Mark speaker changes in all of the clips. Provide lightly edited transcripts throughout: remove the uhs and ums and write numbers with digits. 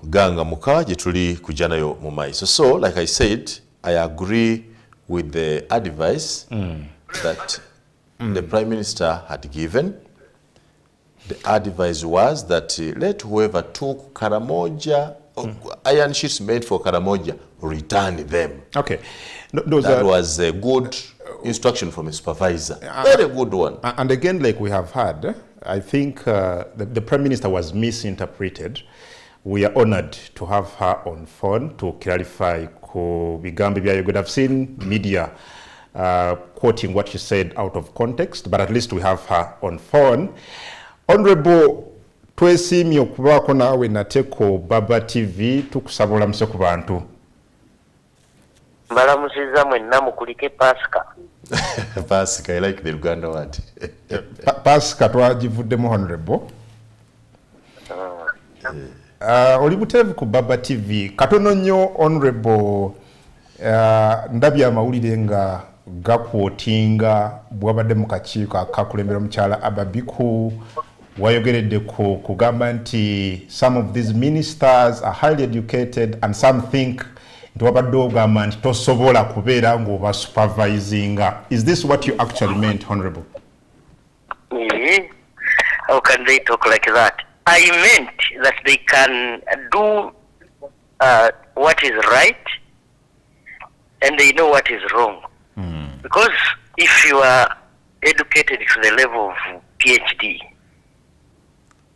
Speaker 1: ganga muka jetuli kujanayo mu maiso. So like I said, I agree with the advice that the Prime Minister had given. The advice was that let whoever took Karamoja, iron sheets made for Karamoja, return them.
Speaker 2: Okay.
Speaker 1: That was a good instruction from a supervisor. Very good one.
Speaker 2: And again, like we have heard, I think the Prime Minister was misinterpreted. We are honored to have her on phone to clarify ku bigambi bya. You could have seen media quoting what she said out of context, but at least we have her on phone. Honorable, twesimye okubaako naawe nateko Baba TV tukusabula mse ku bantu.
Speaker 3: Mbalamusiza mwenna mukulike Pasika.
Speaker 1: Pasika, I like the Uganda word.
Speaker 2: Pasika twagivuddemu Honorable. Oli buteevu ku Baba TV. Katono nnyo Honorable ndabye amawulire nga gakwotinga bwabadde mu kakiiko akakulembera omukyala Ababiku wayogeredde ku kugamba nti some of these ministers are highly educated and some think nti wabadde ogamba nti tosobola kubeera ng'oba supervisinga. Is this what you actually meant, Honorable?
Speaker 3: How can they talk like that? I meant that they can do what is right and they know what is wrong. Because if you are educated to the level of PhD,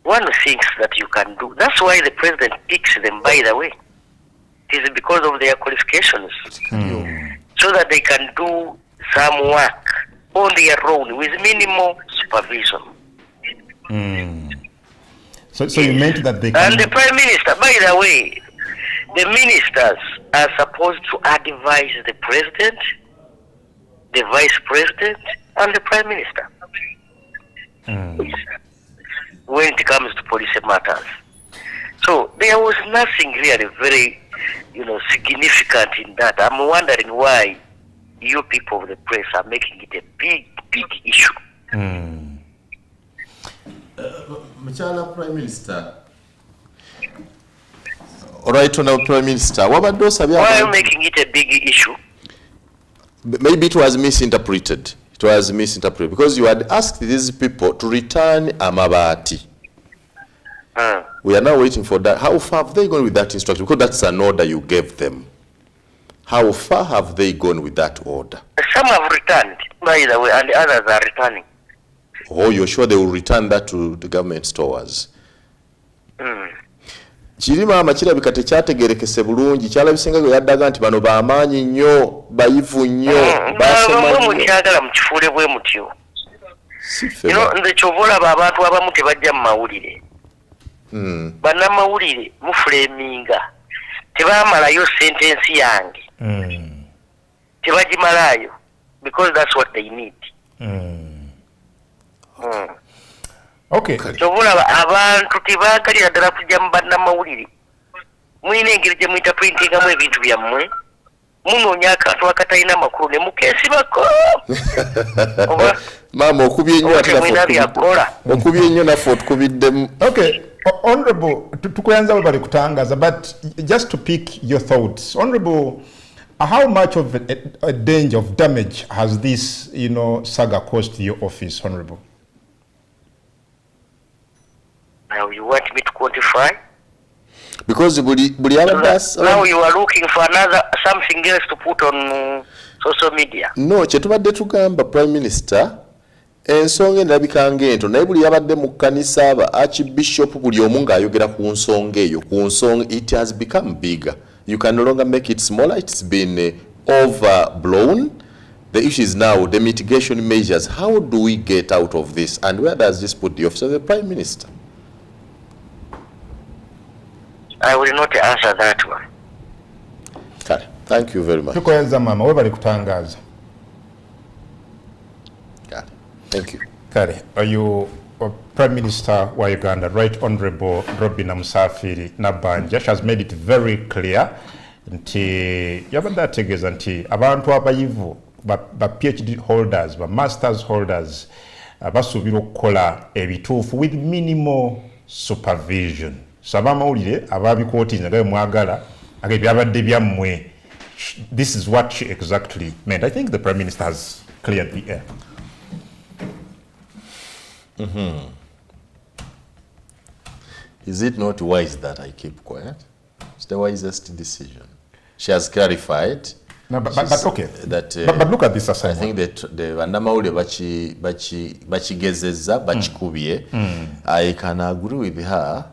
Speaker 3: one thinks that you can do. That's why the president picks them, by the way. It is because of their qualifications. So that they can do some work on their own with minimal supervision.
Speaker 2: So you meant that they can...
Speaker 3: And the Prime Minister, by the way, the ministers are supposed to advise the president, the vice president, and the Prime Minister. When it comes to policy matters. So there was nothing really very, significant in that. I'm wondering why you people of the press are making it a big, big issue.
Speaker 1: Mchala Prime Minister. Alright, now Prime Minister. Why
Speaker 3: are you making it a big issue?
Speaker 1: Maybe it was misinterpreted. It was misinterpreted because you had asked these people to return Amabati. We are now waiting for that. How far have they gone with that instruction? Because that's an order you gave them. How far have they gone with that order?
Speaker 3: Some have returned, by the way, and the others are returning.
Speaker 1: Oh, you're sure they will return that to the government stores? Chirima amachira bikate kyategerekese bulungi kyalabisinga go yaddaga nti bano bamaanyi nnyo bayivu nnyo basoma
Speaker 3: mukyagala mukifule bwe mutyo nze kyovola abantu abamu tebajja mu mawulire bannamawulire mufuleminga tebamalayo sentensi yange tebagimalayo because that's what they need.
Speaker 2: Okay.
Speaker 3: Kyovola abantu tebagalira ddala kujja mu bannamawulire mwine engeri gye muinterpretingamu ebintu byammwe munoonya akantu akatalina makulu ne mukeesibako
Speaker 1: maama okubye ennyo naffe otukubiddemu.
Speaker 2: Okay. Honorable, tukuyanza bali kutangaza, but just to pick your thoughts, Honorable, how much of a danger of damage has this, saga caused your office, Honorable?
Speaker 3: Now you want me to quantify?
Speaker 1: Because
Speaker 3: now you are looking for something else to put on social media.
Speaker 1: No, kyetubadde tugamba Prime Minister ensonga endabika ngento naye buli yabadde mu kkanisa aba Archbishop buli omu ng'ayogera ku nsonga eyo it has become bigger. You can no longer make it smaller. It's been overblown. The issue is now the mitigation measures. How do we get out of this, and where does this put the office of the Prime Minister?
Speaker 3: I will not answer that one.
Speaker 1: Okay. Thank you very much.
Speaker 2: Tukoyanza mama we bali kutangaza.
Speaker 1: Okay. Thank you.
Speaker 2: Kale, are you Prime Minister wa Uganda, Right Honorable Robinah Nabbanja, has made it very clear nti yabadde ategeeza nti abantu abayivu ba PhD holders, ba masters holders basuubira okukola ebituufu with minimal supervision. saba mawulire ababikootinze nga mwagala aga byabadde byammwe. This is what she exactly meant. I think the Prime Minister has cleared the air.
Speaker 1: Is it not wise that I keep quiet? It's the wisest decision. She has clarified.
Speaker 2: No, but okay.
Speaker 1: That,
Speaker 2: but look at this assignment.
Speaker 1: I think that the Vandamauli bachigezeza bachikubye. I can agree with her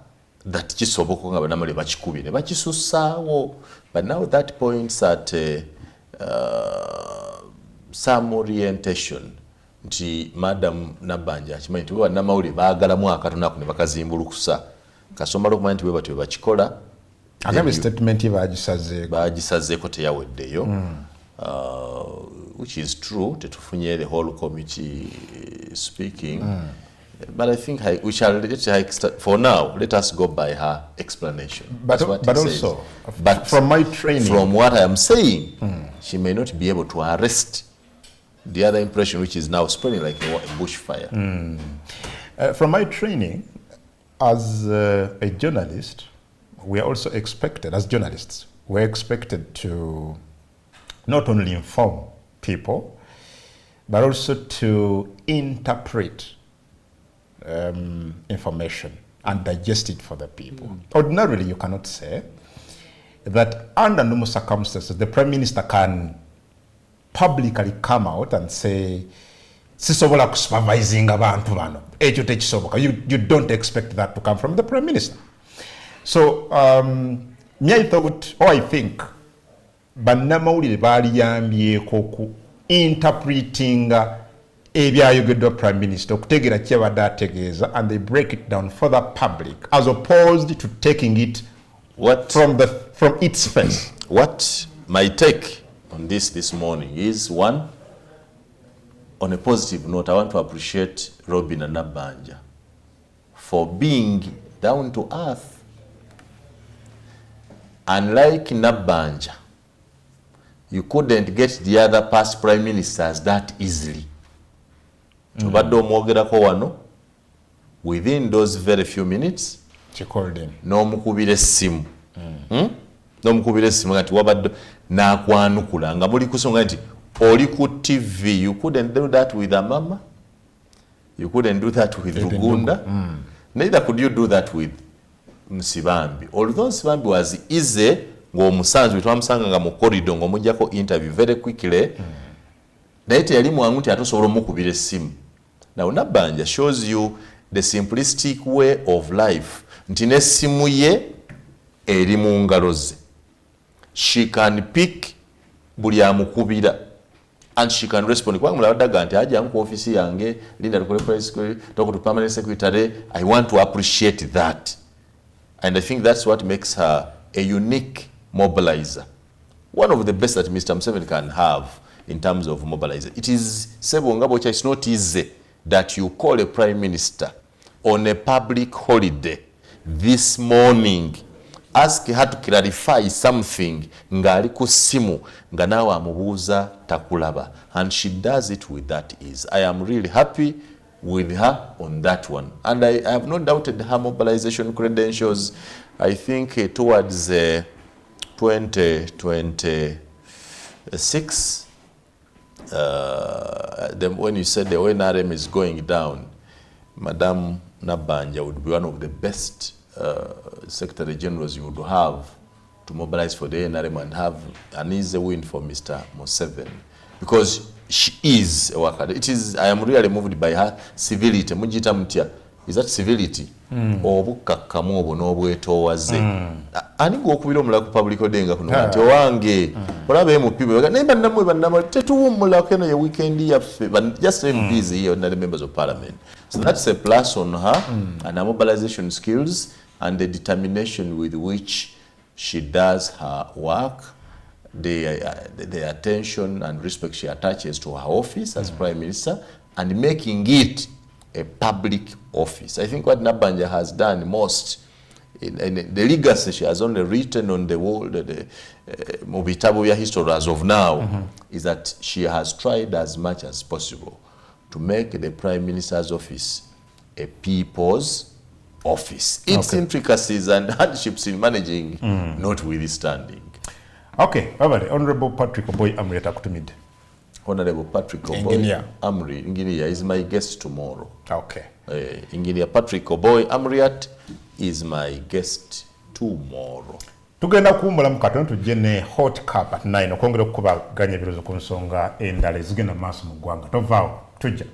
Speaker 1: that chisoboko nga Vandamauli bachikubye ne bachisusawo. But now that points at some orientation. Nti Madam Nabbanja akimanyi nti Vandamauli baagalamu akatonako ne bakazimbulukusa. Kasomalo kumanyi nti bwe bachikola.
Speaker 2: Agambye statement
Speaker 1: bagisazeeko teyaweddeyo, which is true, tetufunye the whole committee speaking. But I think we shall for now, let us go by her explanation.
Speaker 2: But also, but from my training,
Speaker 1: from what I am saying, she may not be able to arrest the other impression, which is now spreading like a bushfire.
Speaker 2: From my training as a journalist, we are also expected, as journalists, we're expected to not only inform people, but also to interpret information and digest it for the people. Ordinarily, you cannot say that under normal circumstances, the Prime Minister can publicly come out and say, sisobola kusupervising abantu bano. Ekyo tekisoboka. You don't expect that to come from the Prime Minister. So, I think, bannamawulire baliyambyeko ku interpreting ebyayogedwa Prime Minister okutegeera kyabadde ategeeza, and they break it down for the public as opposed to taking it from its face.
Speaker 1: What my take on this morning is, one, on a positive note, I want to appreciate Robinah Nabbanja for being down to earth. Unlike Nabbanja, you couldn't get the other past prime ministers that easily. Within those very few minutes,
Speaker 2: she called him.
Speaker 1: No mukubire simu. No mukubire simu ngati wabadde nakwanukula nga muli kusonga nti oli ku TV. You couldn't do that with Amama. You couldn't do that with Uganda. Neither could you do that with Msibambi. Although Msibambi was easy, ng'omusanzu bitwamusanga nga mu corridor ng'omujjako interview very quickly, naye teyali mwangu nti atosobola omukubira essimu. Now Nabbanja shows you the simplistic way of life. Nti n'essimu ye eri mu ngalo ze. She can pick buli amukubira and she can respond. Kwa mulabadaga nti ajja ku office yange, Linda talk to permanent secretary. I want to appreciate that. And I think that's what makes her a unique mobilizer. One of the best that Mr. Museveni can have in terms of mobilizer. It is, it's not easy that you call a prime minister on a public holiday this morning, ask her to clarify something, ngali ku simu, nga nawe amubuuza takulaba. And she does it with that ease. I am really happy with her on that one. And I have not doubted her mobilization credentials. I think towards 2026, when you said the ONRM is going down, Madam Nabbanja would be one of the best Secretary Generals you would have to mobilize for the NRM and have an easy win for Mr. Museveni. Because she is a worker. It is, I am really moved by her civility. Mujita mutya. Is that civility? Obukakkamu obwo n'obwetoowaze. Ani gw'okubira omulala ku public odenga kuno nti owange olaba MP naye bannamwe tetuwummulako eno ye weekend yaffe, just MPs here, ordinary members of parliament. So that's a plus on her and her mobilization skills and the determination with which she does her work, the attention and respect she attaches to her office as Prime Minister, and making it a public office. I think what Nabbanja has done most, in the legacy she has only written on the world, Mubitabu ya history as of now, is that she has tried as much as possible to make the Prime Minister's office a people's office. Its intricacies and hardships in managing notwithstanding.
Speaker 2: Okay, Honorable Patrick Oboy Amriata kutumide.
Speaker 1: Honorable Patrick Oboy Amri Engineer is my guest tomorrow.
Speaker 2: Okay.
Speaker 1: Engineer Patrick Oboy Amriat is my guest tomorrow.
Speaker 2: Tugenda kuwummula mu katono tujje ne hot cup at 9 okwongera okukubaganya ebirozo ku nsonga endala ezigenda mu maaso mu ggwanga. Tovaawo, tujja.